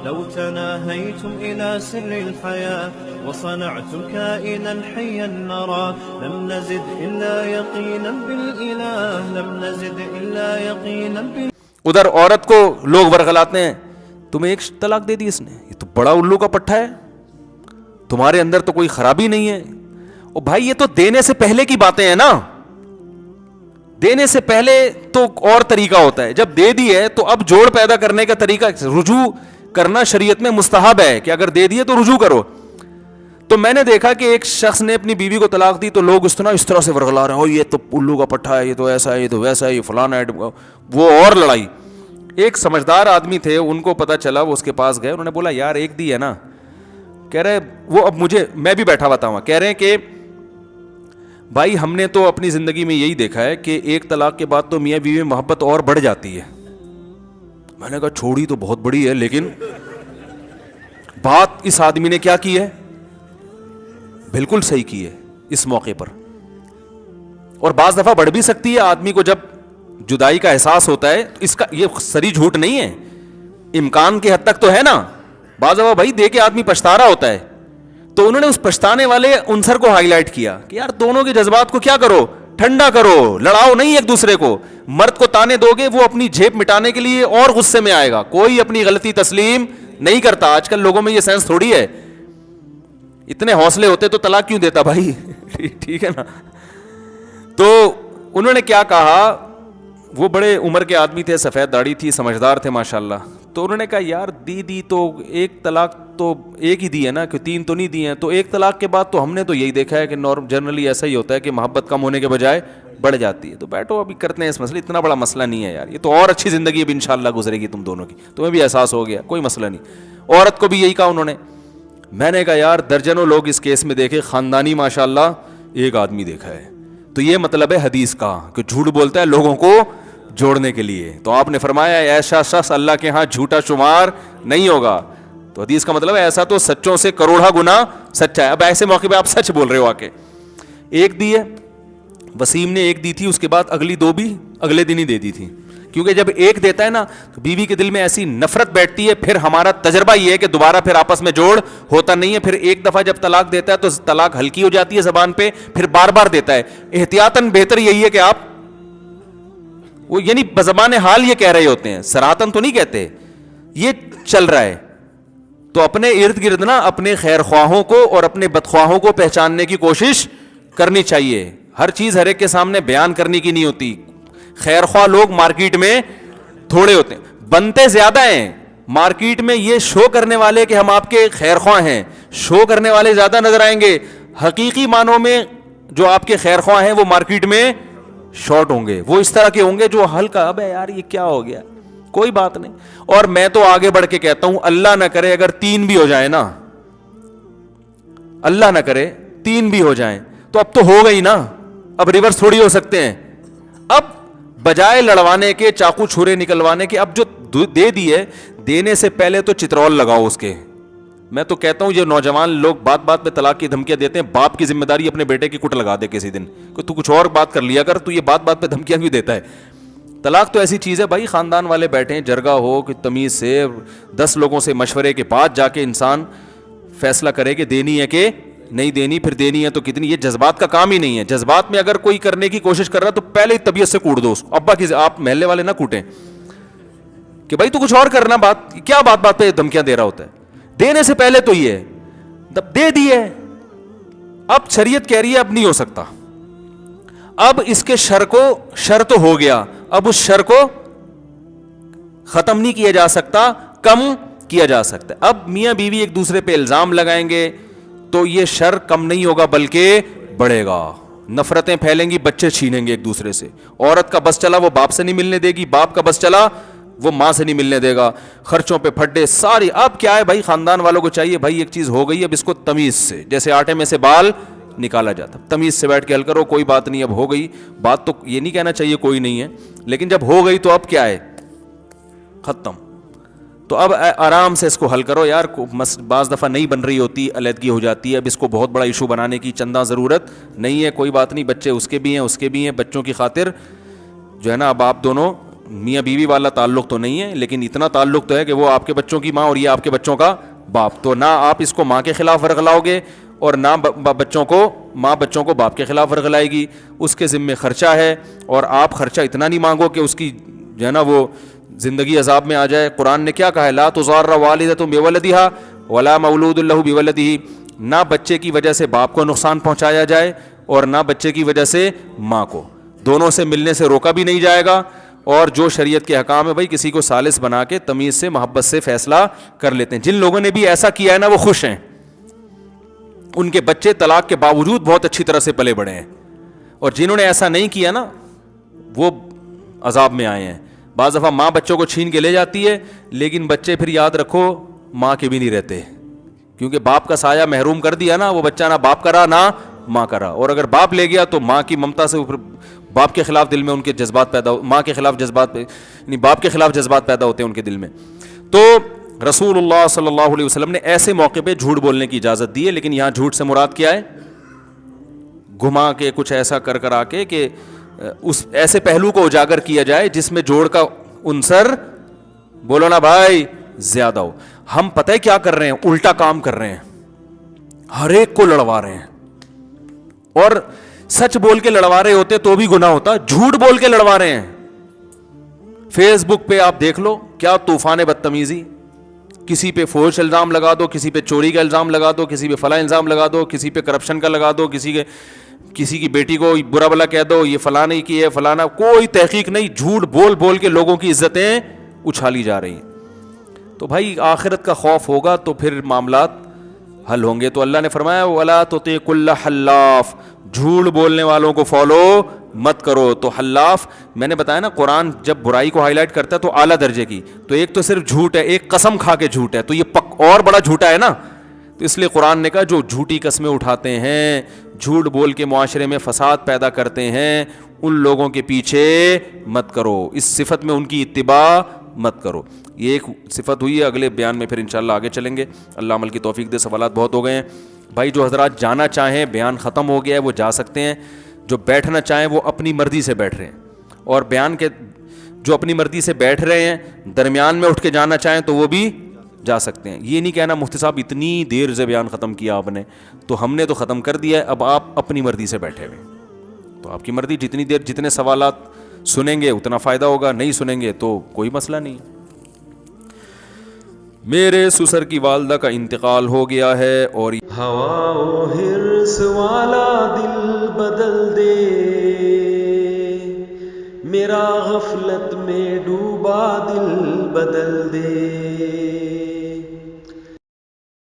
لو تناهيتم إلى سر الحياة وصنعتم كائنا حيا نرى لم نزد إلا يقينا بالإله لم نزد إلا يقينا بالإله. ادھر عورت کو لوگ ورغلاتے ہیں, تمہیں ایک طلاق دے دی اس نے, یہ تو بڑا الو کا پٹھا ہے, تمہارے اندر تو کوئی خرابی نہیں ہے. او بھائی یہ تو دینے سے پہلے کی باتیں ہیں نا, دینے سے پہلے تو اور طریقہ ہوتا ہے, جب دے دی ہے تو اب جوڑ پیدا کرنے کا طریقہ, رجوع کرنا شریعت میں مستحب ہے کہ اگر دے دیے تو رجوع کرو. تو میں نے دیکھا کہ ایک شخص نے اپنی بیوی کو طلاق دی تو لوگ اس طرح سے ورغلا رہے ہیں, یہ تو الو کا پٹھا ہے, یہ تو ایسا ہے, یہ تو ویسا ہے, یہ فلانا ہے, وہ اور لڑائی. ایک سمجھدار آدمی تھے, ان کو پتا چلا, وہ اس کے پاس گئے, انہوں نے بولا یار ایک دی ہے نا, کہہ رہے وہ اب مجھے, میں بھی بیٹھا ہوا تھا وہاں, کہہ رہے ہیں کہ بھائی ہم نے تو اپنی زندگی میں یہی دیکھا ہے کہ ایک طلاق کے بعد تو میاں بیوی میں محبت اور بڑھ جاتی ہے. میں نے کہا چھوڑی تو بہت بڑی ہے, لیکن بات اس آدمی نے کیا کی ہے, بالکل صحیح کی ہے اس موقع پر. اور بعض دفعہ بڑھ بھی سکتی ہے, آدمی کو جب جدائی کا احساس ہوتا ہے, اس کا یہ سری جھوٹ نہیں ہے, امکان کے حد تک تو ہے نا. بعض دفعہ بھائی دے کے آدمی پچھتا رہا ہوتا ہے, تو انہوں نے اس پچھتانے والے عنصر کو ہائی لائٹ کیا کہ یار دونوں کے جذبات کو کیا کرو, ٹھنڈا کرو, لڑاؤ نہیں ایک دوسرے کو. مرد کو تانے دو گے وہ اپنی جھیپ مٹانے کے لیے اور غصے میں آئے گا, کوئی اپنی غلطی تسلیم نہیں کرتا. آج کل لوگوں میں یہ سینس تھوڑی ہے, اتنے حوصلے ہوتے تو طلاق کیوں دیتا بھائی, ٹھیک ہے نا. تو انہوں نے کیا کہا, وہ بڑے عمر کے آدمی تھے, سفید داڑھی تھی, سمجھدار تھے ماشاءاللہ. تو انہوں نے کہا یار دی تو ایک طلاق تو ایک ہی دی ہے نا, کہ تین تو نہیں دی ہیں, تو ایک طلاق کے بعد تو ہم نے تو یہی دیکھا ہے کہ جنرلی ایسا ہی ہوتا ہے کہ محبت کم ہونے کے بجائے بڑھ جاتی ہے. تو بیٹھو ابھی کرتے ہیں اس مسئلے, اتنا بڑا مسئلہ نہیں ہے یار, یہ تو اور اچھی زندگی اب انشاءاللہ گزرے گی تم دونوں کی, تمہیں بھی احساس ہو گیا, کوئی مسئلہ نہیں. عورت کو بھی یہی کہا انہوں نے. میں نے کہا یار درجنوں لوگ اس کیس میں دیکھے, خاندانی ماشاءاللہ ایک آدمی دیکھا ہے. تو یہ مطلب ہے حدیث کا کہ جھوٹ بولتا ہے لوگوں کو جوڑنے کے لیے. تو آپ نے فرمایا ایسا شخص اللہ کے ہاں جھوٹا شمار نہیں ہوگا. تو حدیث کا مطلب ہے ایسا تو سچوں سے کروڑا گنا سچا ہے. اب ایسے موقع پہ آپ سچ بول رہے ہو آ کے. ایک دی ہے, وسیم نے ایک دی تھی, اس کے بعد اگلی دو بھی اگلے دن ہی دے دی تھی, کیونکہ جب ایک دیتا ہے نا تو بیوی کے دل میں ایسی نفرت بیٹھتی ہے. پھر ہمارا تجربہ یہ ہے کہ دوبارہ پھر آپس میں جوڑ ہوتا نہیں ہے. پھر ایک دفعہ جب طلاق دیتا ہے تو طلاق ہلکی ہو جاتی ہے زبان پہ, پھر بار بار دیتا ہے. احتیاطاً بہتر یہی ہے کہ آپ وہ یعنی بزبان حال یہ کہہ رہے ہوتے ہیں, سراہتاً تو نہیں کہتے, یہ چل رہا ہے. تو اپنے ارد گرد نا اپنے خیر خواہوں کو اور اپنے بدخواہوں کو پہچاننے کی کوشش کرنی چاہیے. ہر چیز ہر ایک کے سامنے بیان کرنے کی نہیں ہوتی. خیر خواہ لوگ مارکیٹ میں تھوڑے ہوتے ہیں, بنتے زیادہ ہیں. مارکیٹ میں یہ شو کرنے والے کہ ہم آپ کے خیر خواہ ہیں, شو کرنے والے زیادہ نظر آئیں گے. حقیقی معنوں میں جو آپ کے خیر خواہ ہیں وہ مارکیٹ میں شارٹ ہوں گے. وہ اس طرح کے ہوں گے جو ہلکا, اب یار یہ کیا ہو گیا, کوئی بات نہیں. اور میں تو آگے بڑھ کے کہتا ہوں اللہ نہ کرے اگر 3 بھی ہو جائیں نا, اللہ نہ کرے 3 بھی ہو جائیں تو اب تو ہو گئی نا, اب ریورس تھوڑی ہو سکتے ہیں. اب بجائے لڑوانے کے, چاقو چھرے نکلوانے کے, اب جو دے دی ہے دینے سے پہلے تو چترول لگاؤ اس کے. میں تو کہتا ہوں یہ نوجوان لوگ بات بات پہ طلاق کی دھمکیاں دیتے ہیں, باپ کی ذمہ داری اپنے بیٹے کی کٹ لگا دے کسی دن کہ تو کچھ اور بات کر لیا کر, تو یہ بات بات پہ دھمکیاں کیوں دیتا ہے. طلاق تو ایسی چیز ہے بھائی, خاندان والے بیٹھے ہیں, جرگہ ہو کہ تمیز سے 10 لوگوں سے مشورے کے بعد جا کے انسان فیصلہ کرے کہ دینی ہے کہ نہیں دینی, پھر دینی ہے تو کتنی. یہ جذبات کا کام ہی نہیں ہے. جذبات میں اگر کوئی کرنے کی کوشش کر رہا تو پہلے ہی طبیعت سے کوٹ دو اس کو. ابا کی آپ محلے والے نہ کوٹیں کہ بھائی تو کچھ اور کرنا, بات کیا بات بات پہ دھمکیاں دے رہا ہوتا ہے. دینے سے پہلے تو یہ دے دی ہے, اب شریعت کہہ رہی ہے اب نہیں ہو سکتا, اب اس کے شر تو ہو گیا, اب اس شر کو ختم نہیں کیا جا سکتا, کم کیا جا سکتا. اب میاں بیوی ایک دوسرے پہ الزام لگائیں گے تو یہ شر کم نہیں ہوگا بلکہ بڑھے گا. نفرتیں پھیلیں گی, بچے چھینیں گے ایک دوسرے سے. عورت کا بس چلا وہ باپ سے نہیں ملنے دے گی, باپ کا بس چلا وہ ماں سے نہیں ملنے دے گا. خرچوں پہ پھڈے ساری. اب کیا ہے بھائی, خاندان والوں کو چاہیے بھائی ایک چیز ہو گئی, اب اس کو تمیز سے, جیسے آٹے میں سے بال نکالا جاتا, تمیز سے بیٹھ کے حل کرو, کوئی بات نہیں اب ہو گئی. بات تو یہ نہیں کہنا چاہیے کوئی نہیں ہے, لیکن جب ہو گئی تو اب کیا ہے, ختم. تو اب آرام سے اس کو حل کرو یار. بعض دفعہ نہیں بن رہی ہوتی, علیحدگی ہو جاتی ہے, اب اس کو بہت بڑا ایشو بنانے کی چندہ ضرورت نہیں ہے. کوئی بات نہیں, بچے اس کے بھی ہیں, اس کے بھی ہیں. بچوں کی خاطر جو ہے نا اب آپ دونوں میاں بیوی والا تعلق تو نہیں ہے, لیکن اتنا تعلق تو ہے کہ وہ آپ کے بچوں کی ماں اور یہ آپ کے بچوں کا باپ. تو نہ آپ اس کو ماں کے خلاف ورغلاؤ گے اور نہ بچوں کو باپ کے خلاف ورغلائے گی. اس کے ذمے خرچہ ہے, اور آپ خرچہ اتنا نہیں مانگو کہ اس کی جو ہے نا وہ زندگی عذاب میں آ جائے. قرآن نے کیا کہا ہے, لا تضار والدۃ بولدہا ولا مولود لہ بولدہ. نہ بچے کی وجہ سے باپ کو نقصان پہنچایا جائے اور نہ بچے کی وجہ سے ماں کو, دونوں سے ملنے سے روکا بھی نہیں جائے گا. اور جو شریعت کے احکام ہے بھائی, کسی کو ثالث بنا کے تمیز سے محبت سے فیصلہ کر لیتے ہیں. جن لوگوں نے بھی ایسا کیا ہے نا وہ خوش ہیں, ان کے بچے طلاق کے باوجود بہت اچھی طرح سے پلے بڑھے ہیں, اور جنہوں نے ایسا نہیں کیا نا وہ عذاب میں آئے ہیں. بعض دفعہ ماں بچوں کو چھین کے لے جاتی ہے, لیکن بچے پھر یاد رکھو ماں کے بھی نہیں رہتے, کیونکہ باپ کا سایہ محروم کر دیا نا, وہ بچہ نہ باپ کرا نہ ماں کرا. اور اگر باپ لے گیا تو ماں کی ممتا سے اوپر باپ کے خلاف دل میں ان کے جذبات پیدا ماں کے خلاف جذبات یعنی باپ کے خلاف جذبات پیدا ہوتے ہیں ان کے دل میں. تو رسول اللہ صلی اللہ علیہ وسلم نے ایسے موقع پہ جھوٹ بولنے کی اجازت دی ہے, لیکن یہاں جھوٹ سے مراد کیا ہے, گھما کے کچھ ایسا کر آ کے کہ اس ایسے پہلو کو اجاگر کیا جائے جس میں جوڑ کا عنصر, بولو نا بھائی, زیادہ ہو. ہم پتہ ہے کیا کر رہے ہیں, الٹا کام کر رہے ہیں, ہر ایک کو لڑوا رہے ہیں. اور سچ بول کے لڑوا رہے ہوتے تو بھی گناہ ہوتا, جھوٹ بول کے لڑوا رہے ہیں. فیس بک پہ آپ دیکھ لو کیا طوفان بدتمیزی, کسی پہ فحش الزام لگا دو, کسی پہ چوری کا الزام لگا دو, کسی پہ فلاں الزام لگا دو, کسی پہ کرپشن کا لگا دو, کسی کی بیٹی کو برا بلا کہہ دو, یہ فلاں نہیں کی ہے فلانا, کوئی تحقیق نہیں, جھوٹ بول بول کے لوگوں کی عزتیں اچھالی جا رہی ہیں. تو بھائی آخرت کا خوف ہوگا تو پھر معاملات حل ہوں گے. تو اللہ نے فرمایا وَلَا تُطِعْ كُلَّ حلاف, جھوٹ بولنے والوں کو فالو مت کرو. تو حلاف میں نے بتایا نا, قرآن جب برائی کو ہائی لائٹ کرتا ہے تو اعلیٰ درجے کی, تو ایک تو صرف جھوٹ ہے, ایک قسم کھا کے جھوٹ ہے, تو یہ اور بڑا جھوٹا ہے نا. تو اس لیے قرآن نے کہا جو جھوٹی قسمیں اٹھاتے ہیں, جھوٹ بول کے معاشرے میں فساد پیدا کرتے ہیں, ان لوگوں کے پیچھے مت کرو, اس صفت میں ان کی اتباع مت کرو. یہ ایک صفت ہوئی ہے, اگلے بیان میں پھر انشاءاللہ آگے چلیں گے. اللہ عمل کی توفیق دے. سوالات بہت ہو گئے ہیں بھائی, جو حضرات جانا چاہیں, بیان ختم ہو گیا ہے, وہ جا سکتے ہیں. جو بیٹھنا چاہیں وہ اپنی مرضی سے بیٹھ رہے ہیں, اور بیان کے جو اپنی مرضی سے بیٹھ رہے ہیں درمیان میں اٹھ کے جانا چاہیں تو وہ بھی جا سکتے ہیں. یہ نہیں کہنا مفتی صاحب اتنی دیر سے بیان ختم کیا آپ نے, تو ہم نے تو ختم کر دیا ہے, اب آپ اپنی مرضی سے بیٹھے ہوئے, تو آپ کی مرضی, جتنی دیر جتنے سوالات سنیں گے اتنا فائدہ ہوگا, نہیں سنیں گے تو کوئی مسئلہ نہیں. میرے سسر کی والدہ کا انتقال ہو گیا ہے, اور ہوا و حرص والا دل بدل دے, میرا غفلت میں ڈوبا دل بدل دے.